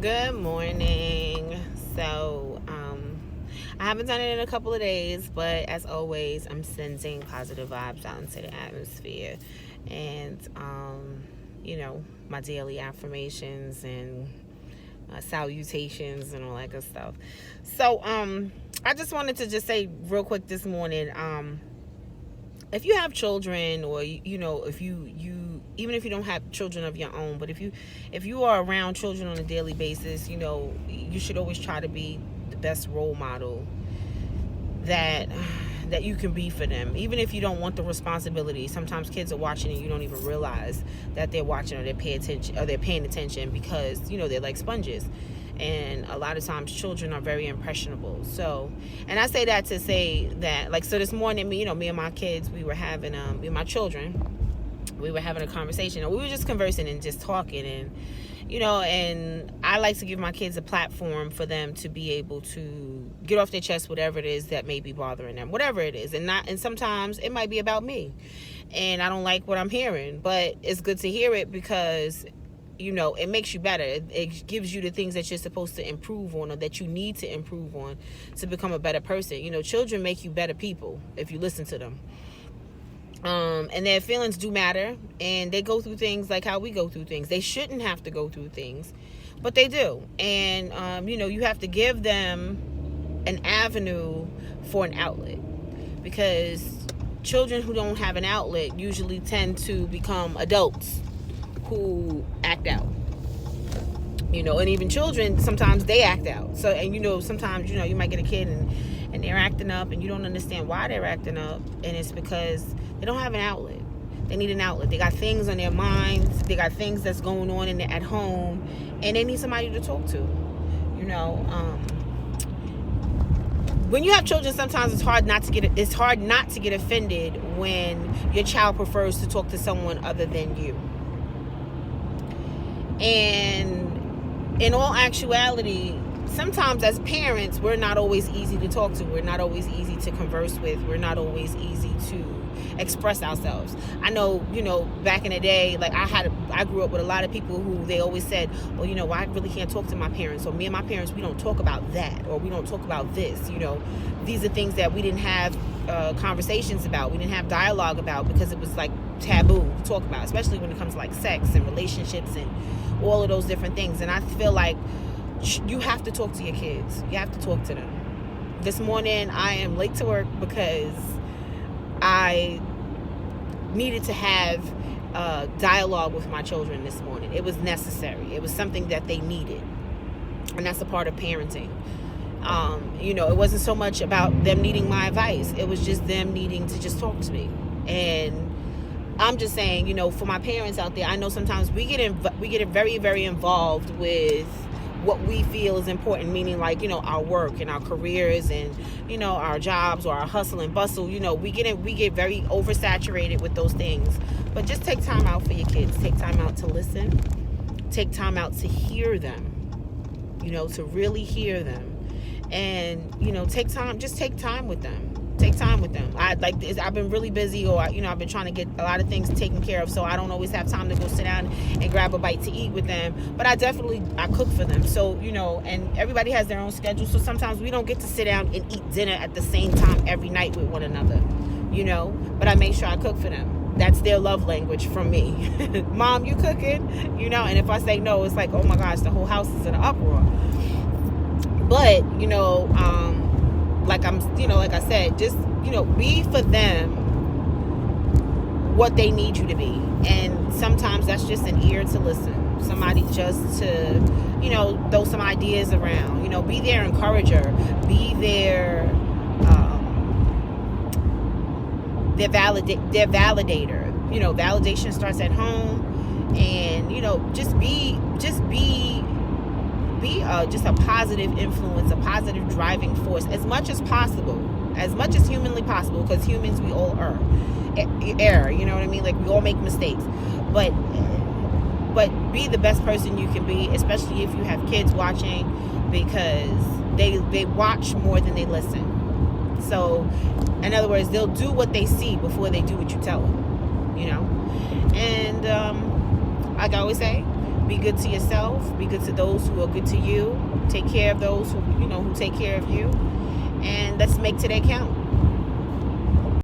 Good morning. I haven't done it in a couple of days, but as always, I'm sending positive vibes out into the atmosphere. And, my daily affirmations and salutations and all that good stuff. I just wanted to just say real quick this morning, if you have children, or if you even if you don't have children of your own, but if you are around children on a daily basis, you should always try to be the best role model that you can be for them, even if you don't want the responsibility. Sometimes kids are watching and you don't even realize that they're watching, or they're paying attention, because they're like sponges. And a lot of times children are very impressionable. And I say that to say that, like, so this morning, me and my kids, we were having me and my children, we were having a conversation, and we were just conversing and just talking. And and I like to give my kids a platform for them to be able to get off their chest whatever it is that may be bothering them, whatever it is. And sometimes it might be about me, and I don't like what I'm hearing, but it's good to hear it, because it makes you better. It gives you the things that you're supposed to improve on, or that you need to improve on, to become a better person. Children make you better people if you listen to them. And their feelings do matter, and they go through things like how we go through things. They shouldn't have to go through things, but they do. And you have to give them an avenue for an outlet, because children who don't have an outlet usually tend to become adults who act out. And even children, sometimes they act out. Sometimes you might get a kid and they're acting up, and you don't understand why they're acting up, and it's because they don't have an outlet. They need an outlet. They got things on their minds. They got things that's going on at home, and they need somebody to talk to. When you have children, sometimes it's hard not to get offended when your child prefers to talk to someone other than you. And in all actuality, sometimes as parents, we're not always easy to talk to. We're not always easy to converse with. We're not always easy to express ourselves. I know, back in the day, like I grew up with a lot of people who they always said, well, I really can't talk to my parents, or me and my parents, we don't talk about that, or we don't talk about this. These are things that we didn't have conversations about. We didn't have dialogue about, because it was like taboo to talk about, especially when it comes to like sex and relationships and all of those different things. And I feel like you have to talk to your kids. You have to talk to them. This morning I am late to work because I needed to have dialogue with my children this morning. It was necessary. It was something that they needed, and that's a part of parenting. It wasn't so much about them needing my advice. It was just them needing to just talk to me. And I'm just saying, for my parents out there, I know sometimes we get very, very involved with what we feel is important, meaning like, our work and our careers and, our jobs, or our hustle and bustle. We get very oversaturated with those things. But just take time out for your kids. Take time out to listen. Take time out to hear them, to really hear them. And, take time with them. Take time with them. I've been really busy, or I've been trying to get a lot of things taken care of, so I don't always have time to go sit down and grab a bite to eat with them. But I cook for them. So and everybody has their own schedule. So sometimes we don't get to sit down and eat dinner at the same time every night with one another. But I make sure I cook for them. That's their love language from me. Mom, you cooking? And if I say no, it's like, oh my gosh, the whole house is in an uproar. But like I said, just, be for them what they need you to be. And sometimes that's just an ear to listen. Somebody just to, throw some ideas around. Be their encourager. Be their validator. Validation starts at home. And, just be just a positive influence, a positive driving force, as much as possible, as much as humanly possible, because humans, we all err, what I mean? Like, we all make mistakes, but be the best person you can be, especially if you have kids watching, because they watch more than they listen. So, in other words, they'll do what they see before they do what you tell them, And like I always say, be good to yourself, be good to those who are good to you, take care of those who take care of you, and let's make today count.